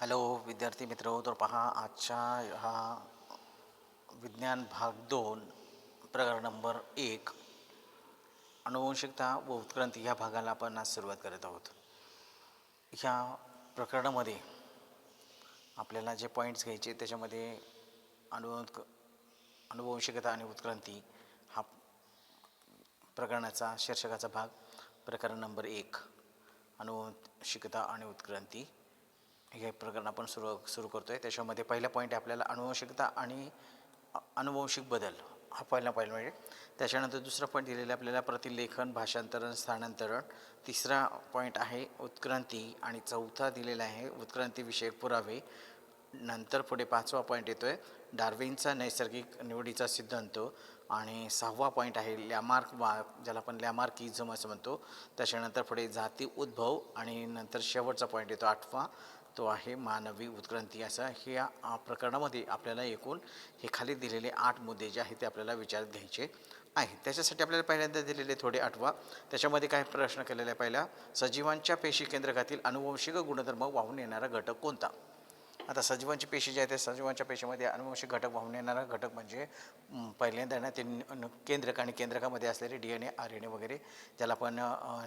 Hello विद्यार्थी मित्र, तर पहा आजच्या हा विज्ञान भाग 2 प्रकरण नंबर 1 अनुवंशिकता व उत्क्रांती ह्या भागाला आपण आज सुरुवात करत आहोत. ह्या प्रकरणामध्ये आपल्याला जे पॉईंट्स घ्यायचे त्याच्यामध्ये अनुवंशिकता आणि उत्क्रांती हा प्रकरणाचा शीर्षकाचा भाग. प्रकरण नंबर 1 अनुवंशिकता आणि उत्क्रांती हे प्रकरण आपण सुरू करतो आहे. त्याच्यामध्ये पहिला पॉईंट आहे आपल्याला अनुवंशिकता आणि अनुवंशिक बदल हा पहिला म्हणजे. त्याच्यानंतर दुसरा पॉईंट दिलेला आपल्याला प्रतिलेखन, भाषांतरण, स्थानांतरण. तिसरा पॉईंट आहे उत्क्रांती आणि चौथा दिलेला आहे उत्क्रांतीविषयक पुरावे. नंतर पुढे पाचवा पॉईंट येतो आहे डार्विनचा नैसर्गिक निवडीचा सिद्धांत. आणि सहावा पॉईंट आहे ज्याला आपण लॅमार्किझम असं म्हणतो. त्याच्यानंतर पुढे जाती उद्भव आणि नंतर शेवटचा पॉईंट येतो आठवा, तो आहे मानवी उत्क्रांती. असा या प्रकरणामध्ये आपल्याला एकूण हे खाली दिलेले 8 मुद्दे जे आहेत ते आपल्याला विचारात घ्यायचे आहेत. त्याच्यासाठी आपल्याला पहिल्यांदा दिलेले थोडे आठवा. त्याच्यामध्ये काय प्रश्न केलेला आहे. पहिला, सजीवांच्या पेशी केंद्रकातील अनुवंशिक गुणधर्म वाहून येणारा घटक कोणता. आता सजीवांची पेशी जे आहे त्या सजीवांच्या पेशीमध्ये अनुवंशिक घटक वाहून येणारा घटक म्हणजे पहिल्यांदा ना ते केंद्रक आणि केंद्रकामध्ये असलेले DNA, RNA वगैरे ज्याला आपण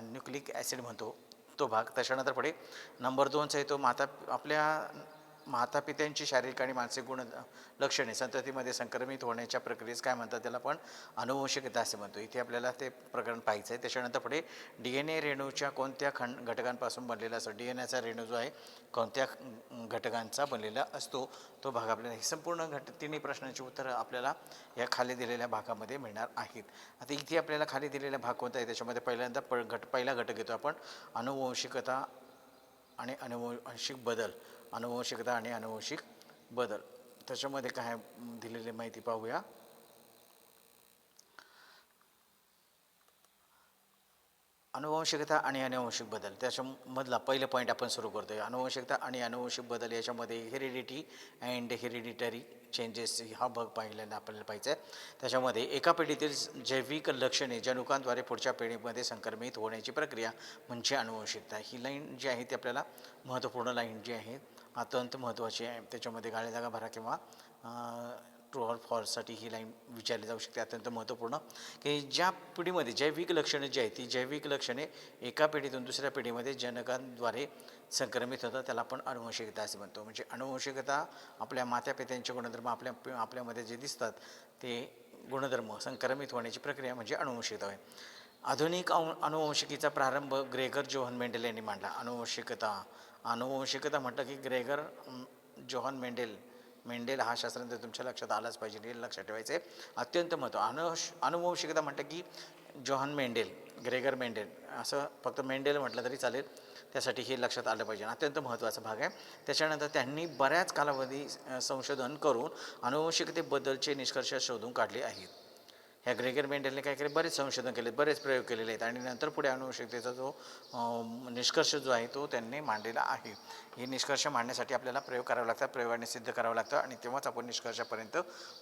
न्यूक्लिक ॲसिड म्हणतो तो भाग. त्याच्यानंतर पुढे नंबर 2चा आहे तो आपल्या मातापित्यांची शारीरिक आणि मानसिक लक्षणे संततीमध्ये संक्रमित होण्याच्या प्रक्रियेस काय म्हणतात, त्याला आपण अनुवंशिकता असे म्हणतो. इथे आपल्याला ते प्रकरण पाहायचं आहे. त्याच्यानंतर पुढे DNA रेणूच्या कोणत्या घटकांपासून बनलेला असतो. DNAचा रेणू जो आहे कोणत्या घटकांचा बनलेला असतो तो भाग आपल्याला. हे संपूर्ण तिन्ही प्रश्नांची उत्तरं आपल्याला या खाली दिलेल्या भागामध्ये मिळणार आहेत. आता इथे आपल्याला खाली दिलेला भाग कोणता आहे त्याच्यामध्ये पहिल्यांदा पहिला घटक घेतो आपण अनुवंशिकता आणि अनुवंशिक बदल. अनुवंशिकता आणि अनुवंशिक बदल त्याच्यामध्ये काय दिलेली माहिती पाहूया. अनुवंशिकता आणि अनुवंशिक बदल त्याच्यामधला पहिलं पॉईंट आपण सुरू करतोय. अनुवंशिकता आणि अनुवंशिक बदल याच्यामध्ये हेरिडिटी अँड हेरिडिटरी चेंजेस हा भाग पहिल्यांदा आपल्याला पाहिजे आहे. त्याच्यामध्ये एका पिढीतील जैविक लक्षणे जनुकांद्वारे पुढच्या पिढीमध्ये संक्रमित होण्याची प्रक्रिया म्हणजे अनुवंशिकता. ही लाईन जी आहे ती आपल्याला महत्त्वपूर्ण लाईन जी आहे अत्यंत महत्त्वाची आहे. त्याच्यामध्ये गाळ्या जागा भरा किंवा ट्रू ऑर फॉल्ससाठी ही लाईन विचारली जाऊ शकते. अत्यंत महत्त्वपूर्ण की ज्या पिढीमध्ये जैविक लक्षणे जी आहेत ती जैविक लक्षणे एका पिढीतून दुसऱ्या पिढीमध्ये जनकांद्वारे संक्रमित होतात त्याला आपण अनुवंशिकता असे म्हणतो. म्हणजे अनुवंशिकता आपल्या मातापित्यांचे गुणधर्म आपल्यामध्ये जे दिसतात ते गुणधर्म संक्रमित होण्याची प्रक्रिया म्हणजे अनुवंशिकता आहे. आधुनिक अनुवंशिकीचा प्रारंभ ग्रेगर जोहन मेंडेल यांनी मांडला. अनुवंशिकता म्हटलं की ग्रेगर जोहन मेंडेल हा शास्त्रज्ञ तुमच्या लक्षात आलाच पाहिजे, हे लक्षात ठेवायचं आहे. अत्यंत महत्त्व अनुवंशिकता म्हटलं की जोहन ग्रेगर मेंडेल असं फक्त मेंडेल म्हटलं तरी चालेल, त्यासाठी हे लक्षात आलं पाहिजे. अत्यंत महत्त्वाचा भाग आहे. त्याच्यानंतर त्यांनी बऱ्याच कालावधी संशोधन करून अनुवंशिकतेबद्दलचे निष्कर्ष शोधून काढले आहेत. ह्या ग्रेगर मेंडेलने काय केले, बरेच संशोधन केले, बरेच प्रयोग केलेले आहेत आणि नंतर पुढे अनुवंशिकतेचा जो निष्कर्ष जो आहे तो त्यांनी मांडलेला आहे. हे निष्कर्ष मांडण्यासाठी आपल्याला प्रयोग करावे लागतात, प्रयोगाने सिद्ध करावं लागतं आणि तेव्हाच आपण निष्कर्षापर्यंत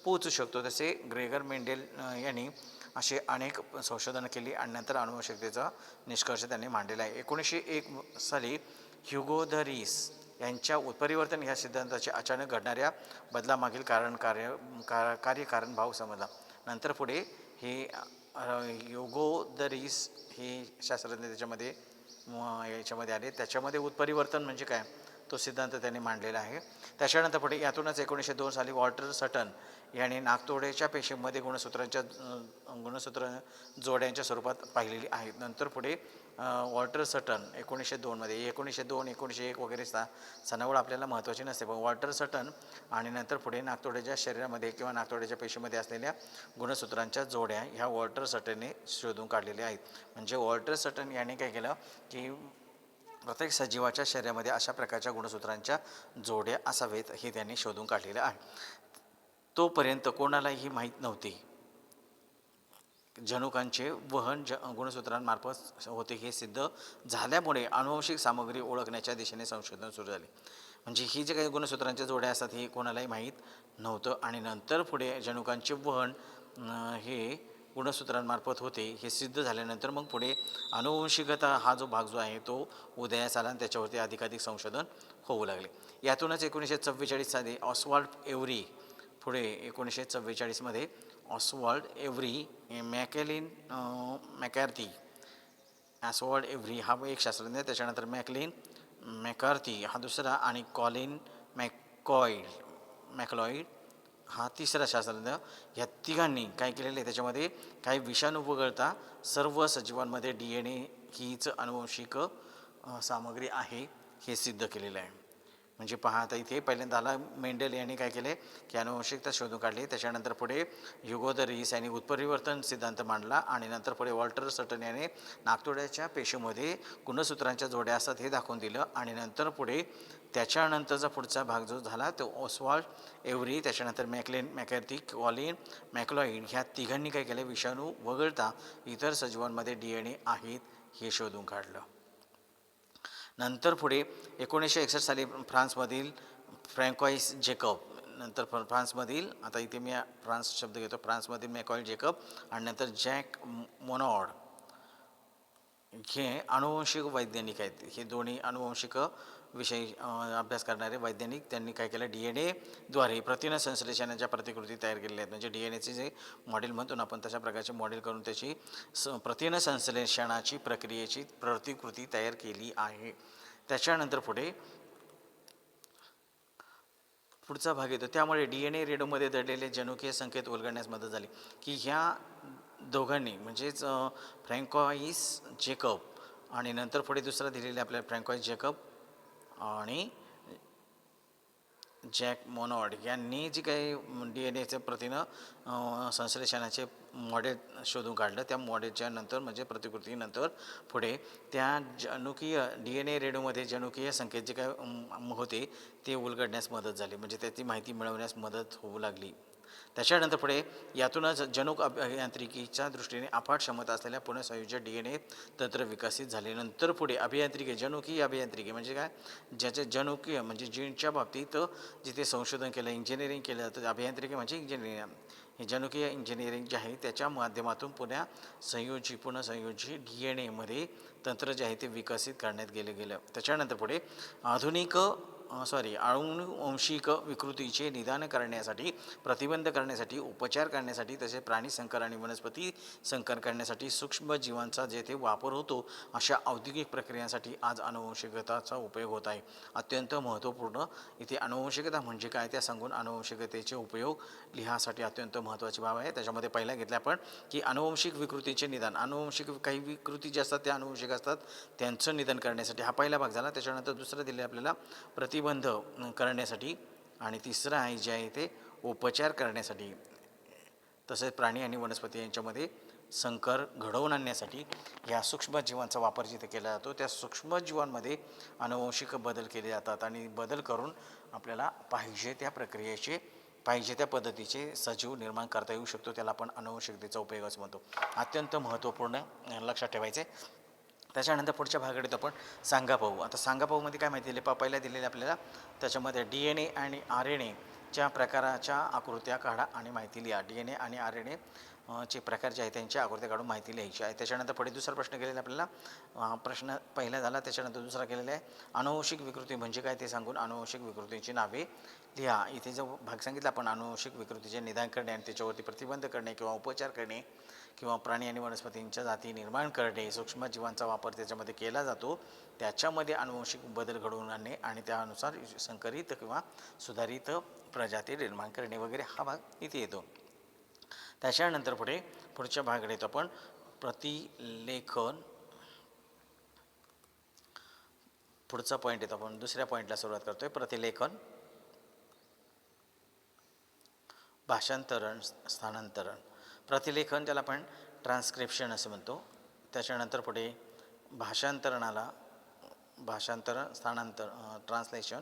पोहोचू शकतो. तसे ग्रेगर मेंडेल यांनी असे अनेक संशोधनं केली आणि नंतर अनुवंशिकतेचा निष्कर्ष त्यांनी मांडलेला आहे. 1901 साली ह्युगो द रीस यांच्या उत्परिवर्तन ह्या सिद्धांताचे अचानक घडणाऱ्या बदलामागील कार्यकारण भाव समजला. नंतर पुढे हे ह्युगो द रीस हे शास्त्रज्ञ याच्यामध्ये आले. त्याच्यामध्ये उत्परिवर्तन म्हणजे काय तो सिद्धांत त्यांनी मांडलेला आहे. त्याच्यानंतर पुढे यातूनच 1902 साली वॉल्टर सटन याने नाकतोड्याच्या पेशीमध्ये गुणसूत्र जोड्यांच्या स्वरूपात पाहिलेली आहेत. नंतर पुढे वॉल्टर सटन 1902 1901 वगैरे सनावळ आपल्याला महत्त्वाची नसते, पण वॉल्टर सटन आणि नंतर पुढे नाकतोड्याच्या शरीरामध्ये किंवा नाकतोड्याच्या पेशीमध्ये असलेल्या गुणसूत्रांच्या जोड्या ह्या वॉल्टर सटनने शोधून काढलेल्या आहेत. म्हणजे वॉल्टर सटन याने काय केलं की प्रत्येक सजीवाच्या शरीरामध्ये अशा प्रकारच्या गुणसूत्रांच्या जोड्या असावेत हे त्यांनी शोधून काढलेलं आहे. तोपर्यंत कोणालाही माहीत नव्हते. जनुकांचे वहन गुणसूत्रांमार्फत होते हे सिद्ध झाल्यामुळे अनुवंशिक सामग्री ओळखण्याच्या दिशेने संशोधन सुरू झाले. म्हणजे ही जे काही गुणसूत्रांच्या जोड्या असतात हे कोणालाही माहीत नव्हतं आणि नंतर पुढे जनुकांचे वहन हे गुणसूत्रांमार्फत होते हे सिद्ध झाल्यानंतर मग पुढे अनुवंशिकता हा जो भाग जो आहे तो उदयास आला आणि त्याच्यावरती अधिकाधिक संशोधन होऊ लागले. यातूनच 1944 साली ऑस्वाल्ड एव्हरी पुढे 1944मध्ये ऑस्वाल्ड एव्हरी, मॅकॅर्थी ऑस्वाल्ड एव्हरी हा एक शास्त्रज्ञ, त्याच्यानंतर मॅकॅर्थी हा दुसरा आणि कॉलिन मॅकलॉईड हा तिसरा शास्त्रज्ञ. ह्या तिघांनी काय केलेलं आहे, त्याच्यामध्ये काही विषाणू वगळता सर्व सजीवांमध्ये DNA हीच अनुवंशिक सामग्री आहे हे सिद्ध केलेलं आहे. म्हणजे पहा आता इथे पहिल्यांदा आला मेंडेल यांनी काय केले की अनुवंशिकता शोधून काढली. त्याच्यानंतर पुढे ह्युगो द रीस यांनी उत्परिवर्तन सिद्धांत मांडला आणि नंतर पुढे वॉल्टर सटन याने नाकतोड्याच्या पेशीमध्ये गुणसूत्रांच्या जोड्या असतात हे दाखवून दिलं. आणि नंतर पुढे त्याच्यानंतरचा पुढचा भाग जो झाला तो ऑस्वाल्ड एव्हरी, त्याच्यानंतर मॅकॅर्थी, कॉलिन मॅकलॉईड ह्या तिघांनी काय केलं, विषाणू वगळता इतर सजीवांमध्ये DNA आहेत हे शोधून काढलं. नंतर पुढे 1961 साली फ्रान्समधील फ्रँकॉईस जेकब, नंतर फ्रान्समधील, आता इथे मी फ्रान्स शब्द घेतो, फ्रान्समधील मॅकॉईल जेकब आणि नंतर जॅक मोनॉड हे अनुवंशिक वैज्ञानिक आहेत. हे दोन्ही अनुवंशिक विषयी अभ्यास करणारे वैज्ञानिक त्यांनी काय केलं, DNA द्वारे प्रथिन संश्लेषणाच्या प्रतिकृती तयार केलेल्या आहेत. म्हणजे DNAचे जे मॉडेल म्हणतो ना आपण तशा प्रकारचे मॉडेल करून त्याची प्रथिन संश्लेषणाची प्रक्रियेची प्रतिकृती तयार केली आहे. त्याच्यानंतर पुढचा भाग येतो. त्यामुळे DNA रेणूमध्ये दडलेले जनुकीय संकेत उलगडण्यास मदत झाली की ह्या दोघांनी म्हणजेच फ्रँकॉईस जेकब आणि नंतर पुढे दुसरा दिलेले आपल्याला फ्रँकॉईस जेकब आणि जॅक मोनॉड यांनी जी काही DNAचे प्रथिन संश्लेषणाचे मॉडेल शोधून काढलं, त्या मॉडेलच्या नंतर म्हणजे प्रतिकृतीनंतर पुढे त्या जनुकीय DNA रेणूमध्ये जनुकीय संकेत जे काय होते ते उलगडण्यास मदत झाली. म्हणजे त्याची माहिती मिळवण्यास मदत होऊ लागली. त्याच्यानंतर पुढे यातूनच जनुक अभियांत्रिकीच्या दृष्टीने अफाट क्षमता असलेल्या पुनःसंयोज्य DNA तंत्र विकसित झाले. नंतर पुढे अभियांत्रिकी, जनुकीय अभियांत्रिकी म्हणजे काय, ज्याचे जनुकीय म्हणजे जीनच्या बाबतीत जिथे संशोधन केलं, इंजिनिअरिंग केलं जातं, अभियांत्रिकी म्हणजे इंजिनिअरिंग, हे जनुकीय इंजिनिअरिंग जे आहे त्याच्या माध्यमातून पुनःसंयोजी DNA तंत्र जे आहे ते विकसित करण्यात गेलं. त्याच्यानंतर पुढे अनुवंशिक विकृतीचे निदान करण्यासाठी, प्रतिबंध करण्यासाठी, उपचार करण्यासाठी, तसेच प्राणी संकर आणि वनस्पती संकर करण्यासाठी सूक्ष्म जीवांचा जेथे वापर होतो अशा औद्योगिक प्रक्रियांसाठी आज अनुवंशिकताचा उपयोग होत आहे. अत्यंत महत्त्वपूर्ण इथे अनुवंशिकता म्हणजे काय त्या सांगून अनुवंशिकतेचे उपयोग लिहासाठी अत्यंत महत्त्वाची बाब आहे. त्याच्यामध्ये पहिला घेतला आपण की अनुवंशिक विकृतीचे निदान, अनुवंशिक काही विकृती ज्या असतात त्या अनुवंशिक असतात त्यांचं निदान करण्यासाठी हा पहिला भाग झाला. त्याच्यानंतर दुसरं दिले आपल्याला प्रतिबंध करण्यासाठी आणि तिसरं आहे जे आहे ते उपचार करण्यासाठी, तसेच प्राणी आणि वनस्पती यांच्यामध्ये संकर घडवून आणण्यासाठी या सूक्ष्मजीवांचा वापर जिथे केला जातो त्या सूक्ष्मजीवांमध्ये अनुवंशिक बदल केले जातात आणि बदल करून आपल्याला पाहिजे त्या प्रक्रियेचे पाहिजे त्या पद्धतीचे सजीव निर्माण करता येऊ शकतो. त्याला आपण अनुवंशिकतेचा उपयोग असं म्हणतो. अत्यंत महत्त्वपूर्ण लक्षात ठेवायचे. त्याच्यानंतर पुढच्या भागाकडे आपण सांगापाहू. आता सांगापाहूमध्ये काय माहिती दिली, पहिल्या दिलेल्या आपल्याला त्याच्यामध्ये DNA आणि RNAच्या प्रकाराच्या आकृत्या काढा आणि माहिती लिहा. DNA आणि RNA चे प्रकार जे आहेत त्यांच्या आकृत्या काढून माहिती लिहायची आहे. त्याच्यानंतर पुढे दुसरा प्रश्न केलेला आपल्याला, प्रश्न पहिला झाला. त्याच्यानंतर दुसरा केलेला आहे अनुवंशिक विकृती म्हणजे काय ते सांगून अनुवंशिक विकृतींची नावे लिहा. इथे जो भाग सांगितला आपण अनुवंशिक विकृतीचे निदान करणे आणि त्याच्यावरती प्रतिबंध करणे किंवा उपचार करणे किंवा प्राणी आणि वनस्पतींच्या जाती निर्माण करणे, सूक्ष्मजीवांचा वापर त्याच्यामध्ये केला जातो, त्याच्यामध्ये अनुवंशिक बदल घडवून आणणे आणि त्यानुसार संकरित किंवा सुधारित प्रजाती निर्माण करणे वगैरे हा भाग इथे येतो. त्याच्यानंतर पुढच्या भागाकडे येतो आपण प्रतिलेखन. पुढचा पॉईंट येतो, आपण दुसऱ्या पॉईंटला सुरुवात करतोय. प्रतिलेखन, भाषांतरण, स्थानांतरण. प्रतिलेखन त्याला आपण ट्रान्स्क्रिप्शन असं म्हणतो. त्याच्यानंतर पुढे भाषांतरण, ट्रान्सलेशन,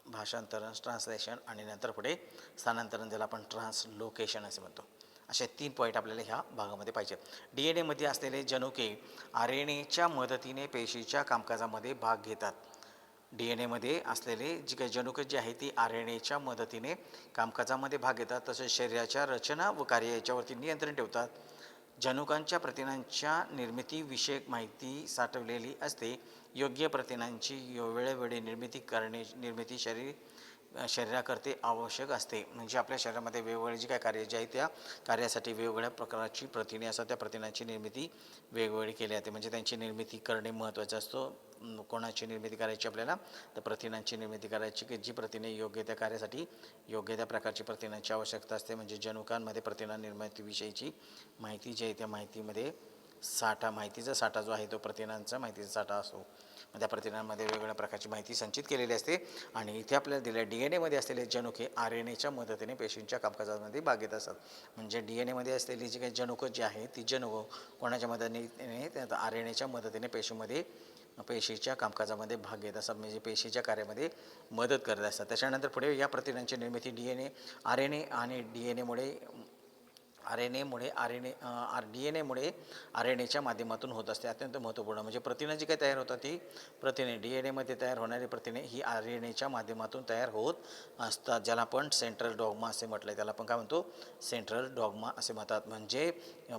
भाषांतरण, ट्रान्सलेशन आणि नंतर पुढे स्थानांतरण ज्याला आपण ट्रान्सलोकेशन असं म्हणतो. असे 3 पॉईंट आपल्याला ह्या भागामध्ये पाहिजे. DNA असलेले जनुके RNAच्या मदतीने पेशीच्या कामकाजामध्ये भाग घेतात. DNA असलेले जी काही जनुके जी आहे ती RNAच्या मदतीने कामकाजामध्ये भाग घेतात. तसेच शरीराच्या रचना व कार्य याच्यावरती नियंत्रण ठेवतात. जनुकांच्या प्रथिनांच्या निर्मितीविषयक माहिती साठवलेली असते. योग्य प्रथिनांची वेळोवेळी निर्मिती शरीराकरते आवश्यक असते. म्हणजे आपल्या शरीरामध्ये वेगवेगळी जी काय कार्य जी आहे त्या कार्यासाठी वेगवेगळ्या प्रकारची प्रथिने असतात. त्या प्रथिनांची निर्मिती वेगवेगळी केली जाते. म्हणजे त्यांची निर्मिती करणे महत्त्वाचं असतो. कोणाची निर्मिती करायची आपल्याला, तर प्रथिनांची निर्मिती करायची की जी प्रथिने योग्य त्या कार्यासाठी योग्य त्या प्रकारची प्रथिनांची आवश्यकता असते. म्हणजे जनुकांमध्ये प्रथिना निर्मितीविषयीची माहिती जी आहे त्या माहितीमध्ये माहितीचा साठा जो आहे तो प्रथिनांचा माहितीचा साठा असतो. त्या प्रथिनांमध्ये वेगवेगळ्या प्रकारची माहिती संचित केलेली असते. आणि इथे आपल्याला दिल्या DNA असलेले जनुके RNAच्या मदतीने पेशींच्या कामकाजामध्ये भाग घेत असतात. म्हणजे DNA असलेली जी काही जनुकं जी आहे ती जनुकं कोणाच्या मदतीने RNAच्या मदतीने पेशीच्या कामकाजामध्ये भाग घेत असतात. म्हणजे पेशीच्या कार्यामध्ये मदत करत असतात. त्याच्यानंतर पुढे या प्रथिनांची निर्मिती RNA आणि DNA मुळे RNAच्या माध्यमातून होत असते. अत्यंत महत्त्वपूर्ण म्हणजे प्रथिनं जी काही तयार होतात ती प्रथिने DNA तयार होणारी प्रथिने ही RNAच्या माध्यमातून तयार होत असतात. ज्याला आपण सेंट्रल डॉग्मा असे म्हटलं आहे. त्याला आपण काय म्हणतो, सेंट्रल डॉग्मा असे म्हणतात. म्हणजे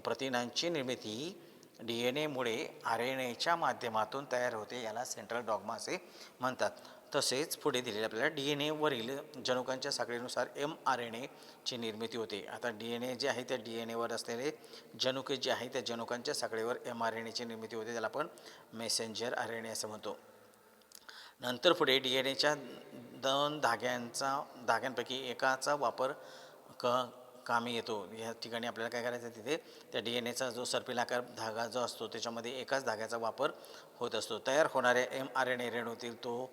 प्रथिनांची निर्मिती DNA मुळे RNAच्या माध्यमातून तयार होते. याला सेंट्रल डॉग्मा असे म्हणतात. तसेच पुढे दिलेले आपल्याला DNA वरील जनुकांच्या साखळीनुसार mRNAची निर्मिती होते. आता DNA जे आहे त्या DNA असलेले जनुके जे आहे त्या जनुकांच्या साखळीवर mRNAची निर्मिती होते. त्याला आपण मेसेंजर RNA असं म्हणतो. नंतर पुढे DNAच्या 2 धाग्यांपैकी एकाचा वापर कामी येतो. या ठिकाणी आपल्याला काय करायचं आहे, तिथे त्या DNAचा जो सर्पिलाकार धागा जो असतो त्याच्यामध्ये एकाच धाग्याचा वापर होत असतो. तयार होणाऱ्या mRNA रेणूतील तो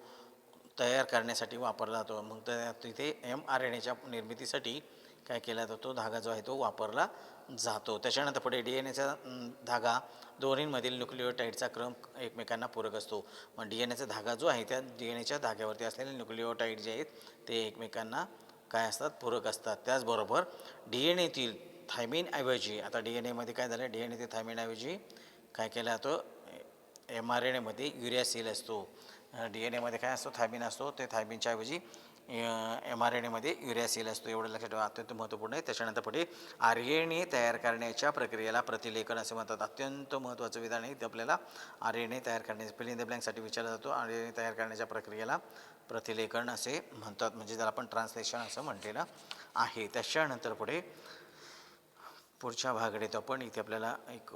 तयार करण्यासाठी वापरला जातो. मग तिथे mRNAच्या निर्मितीसाठी काय केला जातो, धागा जो आहे तो वापरला जातो. त्याच्यानंतर पुढे DNAचा धागा दोन्हींमधील न्यूक्लिओटाईडचा क्रम एकमेकांना पूरक असतो. मग DNAचा धागा जो आहे त्या DNAच्या धाग्यावरती असलेले न्यूक्लिओटाईड जे आहेत ते एकमेकांना काय असतात, पूरक असतात. त्याचबरोबर DNAतील थायमिनऐवजी आता DNAमध्ये काय झालं, DNA ते थायमिनऐवजी काय केला जातो, mRNAमध्ये युरॅसिल असतो. DNAमध्ये काय असतो, थायमिन असतो. ते थायमिनच्या ऐवजी mRNAमध्ये युरॅसिल असतो. एवढं लक्षात ठेवा, अत्यंत महत्त्वपूर्ण आहे. त्याच्यानंतर पुढे RNA तयार करण्याच्या प्रक्रियेला प्रतिलेखन असे म्हणतात. अत्यंत महत्त्वाचं विधान आहे ते आपल्याला. RNA तयार करण्याचे फिल इन द ब्लँकसाठी विचारला जातो. RNA तयार करण्याच्या प्रक्रियेला प्रतिलेखन असे म्हणतात. म्हणजे त्याला आपण ट्रान्सलेशन असं म्हटलेलं आहे. त्याच्यानंतर पुढच्या भागाकडे येतो आपण. इथे आपल्याला एक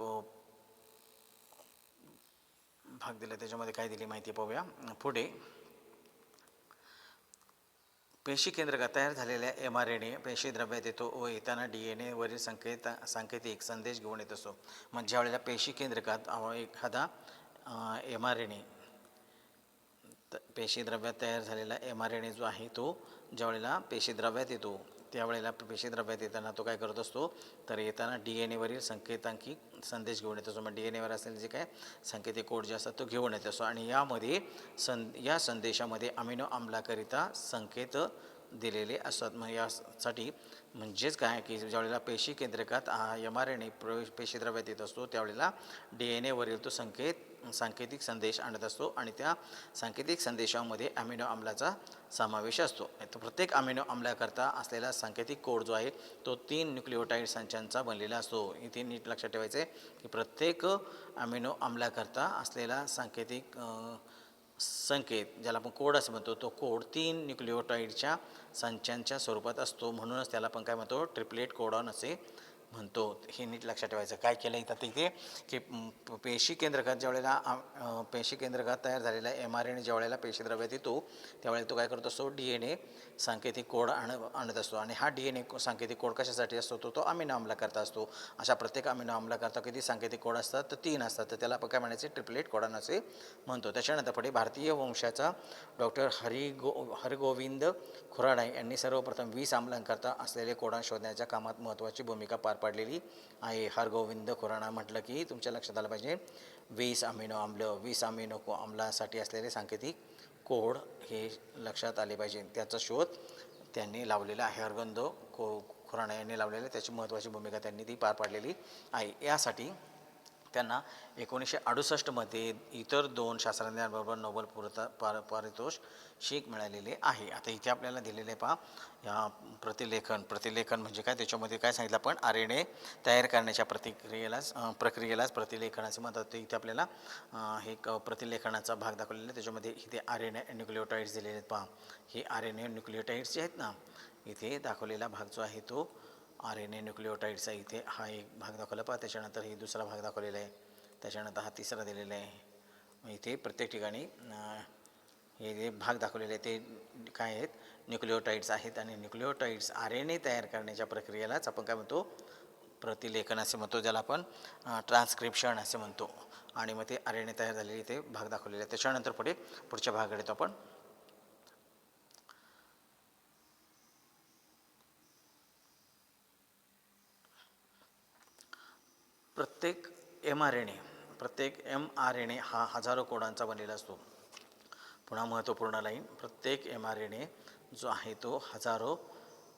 भाग दिला, त्याच्यामध्ये काय दिली माहिती पाहूया. पुढे पेशी केंद्रकात तयार झालेल्या mRNA पेशी द्रव्यात येतो व येताना DNA वरील सांकेतिक संदेश घेऊन येत असतो. मग ज्या वेळेला पेशी केंद्रकात एखादा mRNA पेशीद्रव्यात तयार झालेला mRNA जो आहे तो ज्यावेळेला पेशीद्रव्यात येतो त्यावेळेला पेशीद्रव्यात येताना तो काय करत असतो, तर येताना DNA वरील संकेतांकित संदेश घेऊन येत असतो. मग DNA वर असलेले जे काय संकेतिक कोड जे असतात तो घेऊन येत असतो. आणि यामध्ये या संदेशामध्ये अमिनो आम्लाकरिता संकेत दिलेले असतात. मग यासाठी म्हणजेच काय की ज्यावेळेला पेशी केंद्रकात mRNA पेशीद्रव्यात येत असतो त्यावेळेला DNA वरील तो सांकेतिक संदेश आणत असतो आणि त्या सांकेतिक संदेशामध्ये अमिनो आम्लाचा समावेश असतो. तर प्रत्येक अमिनो आम्लाकरता असलेला सांकेतिक कोड जो आहे तो 3 न्यूक्लिओटाईड संचांचा बनलेला असतो. इथे नीट लक्षात ठेवायचं आहे की प्रत्येक अमिनो आम्लाकरता असलेला संकेत ज्याला आपण कोड असं म्हणतो, तो कोड 3 न्यूक्लिओटाईडच्या संचांच्या स्वरूपात असतो. म्हणूनच त्याला आपण काय म्हणतो, ट्रिपलेट कोडॉन असे म्हणतो. हे नीट लक्षात ठेवायचं. काय केलं इथं तिथे की पेशी केंद्रकात तयार झालेला mRNA ज्या वेळेला पेशीद्रव्यात येतो त्यावेळेला तो काय करत असतो, DNA सांकेतिक कोड आणत असतो. आणि हा DNA सांकेतिक कोड कशासाठी असतो, तो अमिनो आम्लाकरता असतो. अशा प्रत्येक अमिनो आम्लाकरता किती सांकेतिक कोड असतात, तर 3 असतात. तर त्याला आपण काय म्हणायचे, ट्रिपलेट कोडॉन असे म्हणतो. त्याच्यानंतर पुढे भारतीय वंशाचा डॉक्टर हरगोविंद खुराडा यांनी सर्वप्रथम 20 आम्लांकरता असलेले कोडॉन शोधण्याच्या कामात महत्त्वाची भूमिका पार पाडलेली आहे. हरगोविंद खुराडा म्हटलं की तुमच्या लक्षात आलं पाहिजे 20 अमिनो आम्लासाठी असलेले सांकेतिक कोड हे लक्षात आले पाहिजे. त्याचा शोध त्यांनी लावलेला आहे. हरगोविंद खुराडा यांनी लावलेला, त्याची महत्त्वाची भूमिका त्यांनी ती पार पाडलेली आहे. यासाठी त्यांना 1968मध्ये इतर 2 शास्त्रज्ञांबरोबर नोबेल पारितोषिक मिळालेले आहे. आता इथे आपल्याला दिलेले आहे पहा, या प्रतिलेखन म्हणजे काय, त्याच्यामध्ये काय सांगितलं आपण, RNA तयार करण्याच्या प्रक्रियेलाच प्रतिलेखन असे म्हणतात. तर इथे आपल्याला हे प्रतिलेखनाचा भाग दाखवलेला आहे. त्याच्यामध्ये इथे RNA न्यूक्लिओटाइड्स दिलेले आहेत पहा. हे RNA न्यूक्लिओटाइड्स जे आहेत ना, इथे दाखवलेला भाग जो आहे तो RNA न्यूक्लिओटाइड्सचा इथे हा एक भाग दाखवला पहा. त्याच्यानंतर ही दुसरा भाग दाखवलेला आहे. त्याच्यानंतर हा तिसरा दिलेला आहे. इथे प्रत्येक ठिकाणी हे जे भाग दाखवलेले ते काय आहेत, न्यूक्लिओटाइड्स आहेत. आणि न्यूक्लिओटाइड्स RNA तयार करण्याच्या प्रक्रियेलाच आपण काय म्हणतो, प्रतिलेखन असे म्हणतो, ज्याला आपण ट्रान्स्क्रिप्शन असे म्हणतो. आणि मग ते RNA तयार झालेले इथे भाग दाखवलेले आहेत. त्याच्यानंतर पुढच्या भागाकडे येतो आपण. प्रत्येक mRNA हा हजारो कोडांचा बनलेला असतो. पुन्हा महत्त्वपूर्ण लाईन, प्रत्येक mRNA जो आहे तो हजारो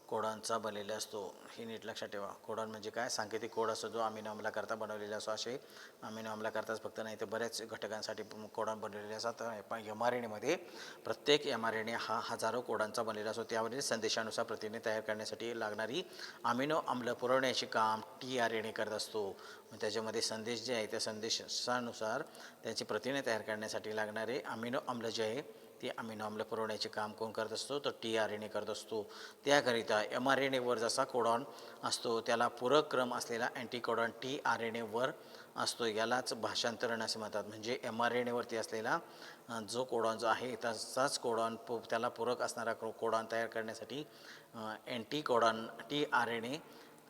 कोडांचा बनलेला असतो. हे नीट लक्षात ठेवा. कोडॉन म्हणजे काय, सांकेतिक कोड असतो जो अमिनो अम्लाकरता बनवलेला असतो. असे अमिनो अम्लाकरताच फक्त नाही तर बऱ्याच घटकांसाठी कोडॉन बनवलेले असतात. पण mRNAमध्ये प्रत्येक mRNA हा हजारो कोडांचा बनलेला असतो. त्यावरील संदेशानुसार प्रथिने तयार करण्यासाठी लागणारी अमिनो अम्ल पुरवण्याचे काम tRNA करत असतो. त्याच्यामध्ये संदेश जे आहे त्या संदेशानुसार त्याची प्रथिने तयार करण्यासाठी लागणारे अमिनो अम्ल जे आहे ते अमिनो अम्ल पुरवण्याचे काम कोण करत असतो, तर tRNA करत असतो. त्याकरिता mRNAवर जसा कोडॉन असतो त्याला पूरक क्रम असलेला अँटीकोडॉन tRNAवर असतो. यालाच भाषांतरण असे म्हणतात. म्हणजे mRNAवरती असलेला जो कोडॉन जो आहे तसाच कोडॉन त्याला पूरक असणारा कोडॉन तयार करण्यासाठी अँटीकोडॉन tRNA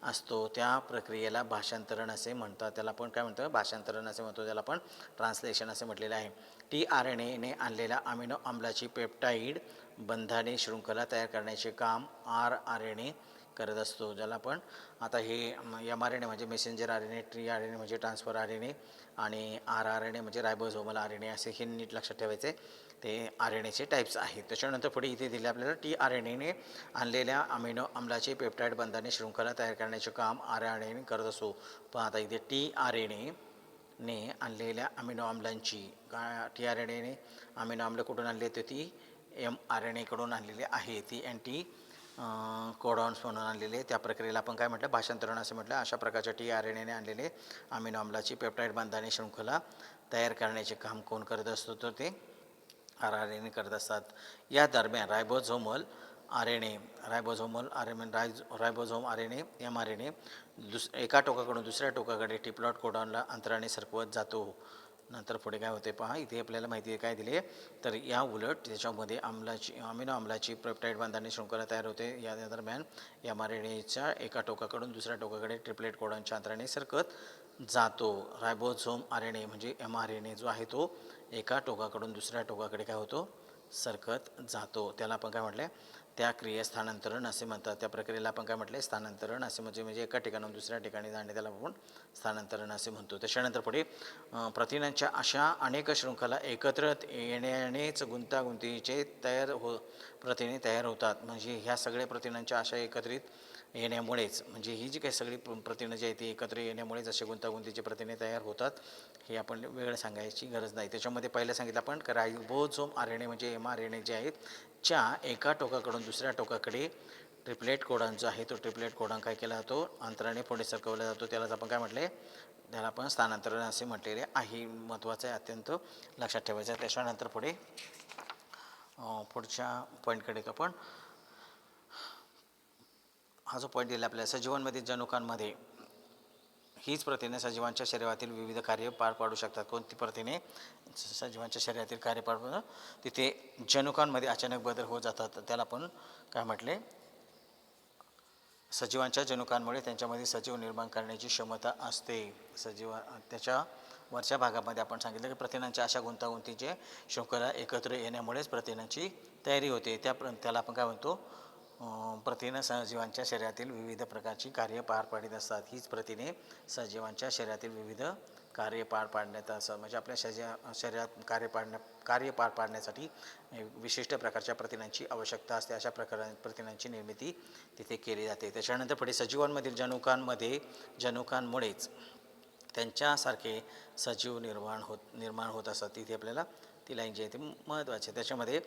असतो. त्या प्रक्रियेला भाषांतरण असे म्हणतात. त्याला आपण काय म्हणतो, भाषांतरण असे म्हणतो. त्याला आपण ट्रान्सलेशन असे म्हटलेलं आहे. tRNAने आणलेल्या अमिनो अम्लाची पेप्टाईड बंधाने शृंखला तयार करण्याचे काम rRNA करत असतो. ज्याला आपण आता हे mRNA म्हणजे मेसेंजर RNA, tRNA म्हणजे ट्रान्सफर RNA आणि rRNA म्हणजे रायबोझोमल RNA असे हे नीट लक्षात ठेवायचे. ते RNAचे टाईप्स आहेत. त्याच्यानंतर पुढे इथे दिले आपल्याला tRNAने आणलेल्या अमिनो अम्लाची पेप्टाईड बंधाने शृंखला तयार करण्याचे काम rRNA करत असतो. पण आता इथे tRNAने आणलेल्या अमिनो अम्लांची tRNAने अमिनो अम्ल कुठून आणले तर ती mRNAकडून आणलेली आहे. ती कोडॉन्स म्हणून आणलेले. त्या प्रक्रियेला आपण काय म्हटलं, भाषांतरण असे म्हटलं. अशा प्रकारच्या tRNAने आणलेले अमिनो अम्लाची पेप्टाईड बंधाने शृंखला तयार करण्याचे काम कोण करत असतो, तर ते rRNA करत असतात. या दरम्यान रायबोझोम RNA mRNA एका टोकाकडून दुसऱ्या टोकाकडे टिप्लॉट कोडॉनला अंतराने सरकवत जातो. नंतर पुढे काय होते पहा. इथे आपल्याला माहिती आहे काय दिले, तर या उलट त्याच्यामध्ये अमिनो अम्लाची पेप्टाईड बंधाने शृंखला तयार होते. या दरम्यान mRNAच्या एका टोकाकडून दुसऱ्या टोकाकडे ट्रिपलेट कोडॉनच्या अंतराने सरकत जातो. रायबोझोम RNA म्हणजे mRNA जो आहे तो एका टोकाकडून दुसऱ्या टोकाकडे काय होतो, सरकत जातो. त्याला आपण काय म्हटलं, त्या क्रियेस स्थानांतरण असे म्हणतात. त्या प्रक्रियेला आपण काय म्हटलं, स्थानांतरण असे म्हणजे एका ठिकाणाहून दुसऱ्या ठिकाणी जाणे त्याला आपण स्थानांतरण असे म्हणतो. त्याच्यानंतर पुढे प्रथिनांच्या अशा अनेक शृंखला एकत्र येण्यानेच गुंतागुंतीचे प्रथिने तयार होतात. म्हणजे ह्या सगळ्या प्रथिनांच्या अशा एकत्रित येण्यामुळेच, म्हणजे ही जी काही सगळी प्रथिनं जी आहेत ती एकत्र येण्यामुळेच असे गुंतागुंतीचे प्रथिने तयार होतात. हे आपण वेगळं सांगायची गरज नाही. त्याच्यामध्ये पहिलं सांगितलं आपण रायबोझोम RNA म्हणजे mRNA जे आहेत च्या एका टोकाकडून दुसऱ्या टोकाकडे ट्रिपलेट कोडॉन जो आहे तो ट्रिपलेट कोडॉन काय केला जातो, अंतराने पुढे सरकवला जातो. त्यालाच आपण काय म्हटले, त्याला आपण स्थानांतरण असे म्हटलेले आहे. महत्त्वाचं आहे, अत्यंत लक्षात ठेवायचं आहे. त्याच्यानंतर पुढच्या पॉईंटकडे येतो आपण. हा जो पॉईंट दिला आपल्याला, सजीवांमधील जनुकांमध्ये हीच प्रथिने सजीवांच्या शरीरातील विविध कार्य पार पाडू शकतात. कोणती प्रथिने सजीवांच्या शरीरातील कार्य पार पाडतात, तिथे जनुकांमध्ये अचानक बदल होत जातात. त्याला आपण काय म्हटले, सजीवांच्या जनुकांमुळे त्यांच्यामध्ये सजीव निर्माण करण्याची क्षमता असते. त्याच्या वरच्या भागामध्ये आपण सांगितलं की प्रथिनांच्या अशा गुंतागुंतीचे शृंखला एकत्र येण्यामुळेच प्रथिनांची तयारी होते. त्याला आपण काय म्हणतो, प्रथिने सजीवांच्या शरीरातील विविध प्रकारची कार्य पार पाडित असतात. हीच प्रथिने सजीवांच्या शरीरातील विविध कार्य पार पाडण्यात असं म्हणजे आपल्या शरीरात कार्य पार पाडण्यासाठी विशिष्ट प्रकारच्या प्रथिनांची आवश्यकता असते. अशा प्रथिनांची निर्मिती तिथे केली जाते. त्याच्यानंतर पुढे सजीवांमधील जनुकांमुळेच त्यांच्यासारखे सजीव निर्माण होत असतात. तिथे आपल्याला ती लाईन जी आहे ती महत्त्वाची आहे. त्याच्यामध्ये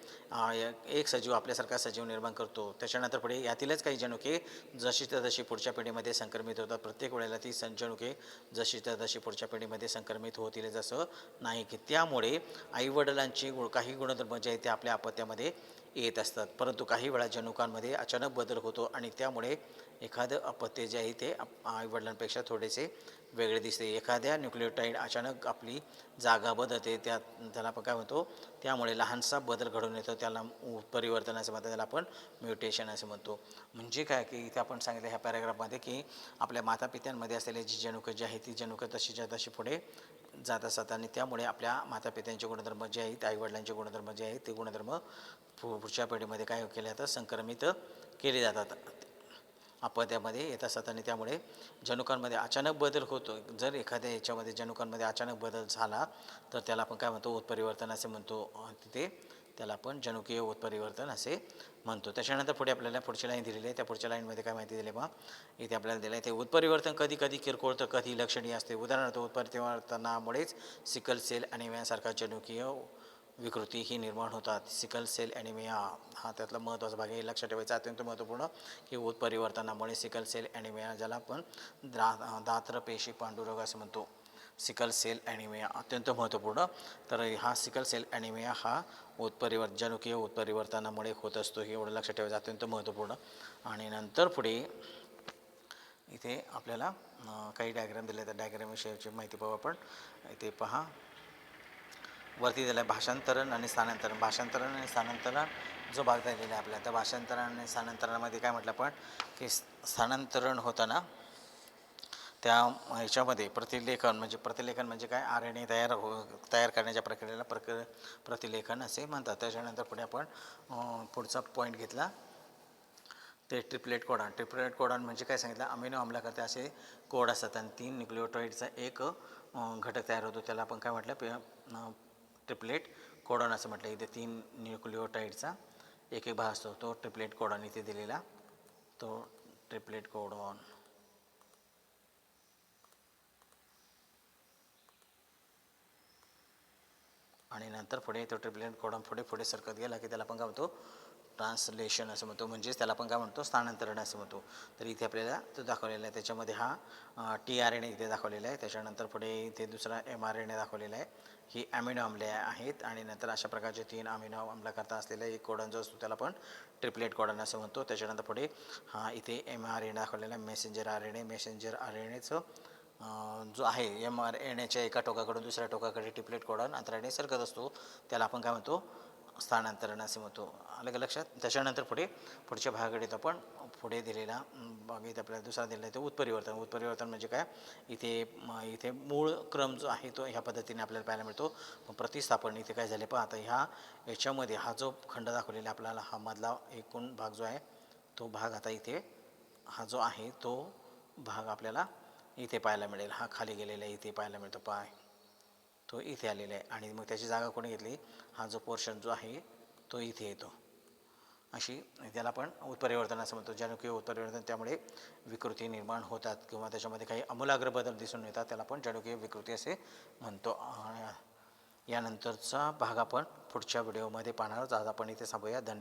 एक सजीव आपल्यासारखा सजीव निर्माण करतो. त्याच्यानंतर पुढे यातीलच काही जनुके जशी तर तशी पुढच्या पिढीमध्ये संक्रमित होतात. प्रत्येक वेळेला ती जनुके जशी तर तशी पुढच्या पिढीमध्ये संक्रमित होतील असं नाही, की त्यामुळे आईवडिलांची काही गुणधर्म जे आहेत ते आपल्या अपत्यामध्ये येत असतात. परंतु काही वेळा जनुकांमध्ये अचानक बदल होतो आणि त्यामुळे एखादं अपत्य जे आहे ते आईवडिलांपेक्षा थोडेसे वेगळे दिसते. एखाद्या न्यूक्लियोटाईड अचानक आपली जागा बदलते, त्याला आपण काय म्हणतो, त्यामुळे लहानसा बदल घडून येतो, त्याला उत्परिवर्तन असं म्हणतात, त्याला आपण म्युटेशन असं म्हणतो. म्हणजे काय की इथे आपण सांगितलं ह्या पॅराग्राफमध्ये की आपल्या मातापित्यांमध्ये असलेले जी जनुकं जी आहे ती जनुकं तशीच्या तशी पुढे जात असतात आणि त्यामुळे आपल्या मातापित्यांचे गुणधर्म जे आहेत, आईवडिलांचे गुणधर्म जे आहेत ते गुणधर्म पुढच्या पिढीमध्ये काय केले जातात, संक्रमित केले जातात, अपत्यामध्ये येत असतात आणि त्यामुळे जनुकांमध्ये अचानक बदल होतो. जर एखाद्या ह्याच्यामध्ये जनुकांमध्ये अचानक बदल झाला तर त्याला आपण काय म्हणतो, उत्परिवर्तन असे म्हणतो. तिथे त्याला आपण जनुकीय उत्परिवर्तन असे म्हणतो. त्याच्यानंतर पुढे आपल्याला पुढची लाईन दिलेली आहे. त्या पुढच्या लाईनमध्ये काय माहिती दिली बा, इथे आपल्याला दिलं आहे ते उत्परिवर्तन कधी कधी किरकोळ तर कधी लक्षणीय असते. उदाहरणार्थ उत्परिवर्तनामुळेच सिकल सेल ॲनिमियासारखा जनुकीय विकृती ही निर्माण होतात. सिकल सेल ॲनिमिया हा त्यातला महत्त्वाचा भाग आहे, लक्षात ठेवायचा, अत्यंत महत्त्वपूर्ण, की उत्परिवर्तनामुळे सिकल सेल ॲनिमिया, ज्याला आपण दात्रपेशी पांडुरोग असं म्हणतो, सिकल सेल ॲनिमिया अत्यंत महत्त्वपूर्ण. तर हा सिकल सेल ॲनिमिया हा जनुकीय उत्परिवर्तनामुळे होत असतो, हे एवढं लक्षात ठेवायचं, अत्यंत महत्त्वपूर्ण. आणि नंतर पुढे इथे आपल्याला काही डायग्राम दिले, तर डायग्रामविषयीची माहिती पाहू आपण. इथे पहा, वरती दिलं आहे भाषांतरण आणि स्थानांतरण. भाषांतरण आणि स्थानांतरण जो भाग दिलेला आहे आपल्याला, त्या भाषांतरण आणि स्थानांतरणामध्ये काय म्हटलं आपण, की स्थानांतरण होताना त्या ह्याच्यामध्ये प्रतिलेखन म्हणजे काय, RNA तयार करण्याच्या प्रक्रियेला प्रतिलेखन असे म्हणतात. त्याच्यानंतर पुढे आपण पुढचा पॉईंट घेतला ते ट्रिपलेट कोडॉन. ट्रिपलेट कोडॉन म्हणजे काय सांगितलं, अमिनो आम्लाकरता असे कोड असतात आणि 3 न्यूक्लियोटाईडचा एक घटक तयार होतो, त्याला आपण काय म्हटलं, ट्रिपलेट कोडॉन असं म्हटलं. इथे 3 न्यूक्लियोटाईडचा एक भाग असतो, तो ट्रिपलेट कोडॉन इथे दिलेला, तो ट्रिपलेट कोडॉन. आणि नंतर पुढे तो ट्रिपलेट कोडॉन पुढे सरकत गेला की त्याला आपण काय म्हणतो, ट्रान्सलेशन असं म्हणतो, म्हणजेच त्याला आपण काय म्हणतो, स्थानांतरण असं म्हणतो. तर इथे आपल्याला तो दाखवलेला आहे. त्याच्यामध्ये हा tRNA इथे दाखवलेला आहे. त्याच्यानंतर पुढे इथे दुसरा mRNA दाखवलेला आहे. ही ॲमिनो आम्ले आहेत आणि नंतर अशा प्रकारचे 3 अमिनो आम्लाकरता असलेला एक कोडॉन जो असतो त्याला आपण ट्रिपलेट कोडॉन असं म्हणतो. त्याच्यानंतर पुढे हा इथे mRNA दाखवलेला आहे, मेसेंजर RNAचं जो आहे mRNAच्या एका टोकाकडून दुसऱ्या टोकाकडे ट्रिपलेट कोडॉन अंतराने सरकत असतो, त्याला आपण काय म्हणतो, स्थानांतरण असे म्हणतो. आलं का लक्षात. त्याच्यानंतर पुढच्या भागाकडे आपण पुढे दिलेला भाग इथे आपल्याला दुसरा दिलेला आहे, तो उत्परिवर्तन म्हणजे काय, इथे मूळ क्रम जो आहे तो ह्या पद्धतीने आपल्याला पाहायला मिळतो. प्रतिस्थापन इथे काय झाले पहा, आता याच्यामध्ये हा जो खंड दाखवलेला आपल्याला, हा मधला एकूण भाग जो आहे तो भाग आता इथे हा जो आहे तो भाग आपल्याला इथे पाहायला मिळेल. हा खाली गेलेला इथे पाहायला मिळतो, तो इथे आलेला आहे आणि मग त्याची जागा कोणी घेतली, हा जो पोर्शन जो आहे तो इथे येतो. अशी त्याला आपण उत्परिवर्तन असं म्हणतो, जनुकीय उत्परिवर्तन. त्यामुळे विकृती निर्माण होतात किंवा त्याच्यामध्ये काही आमूलाग्र बदल दिसून येतात, त्याला आपण जनुकीय विकृती असे म्हणतो. यानंतरचा भाग आपण पुढच्या व्हिडिओमध्ये पाहणार आहोत. आज आपण इथे थांबूया. धन्यवाद.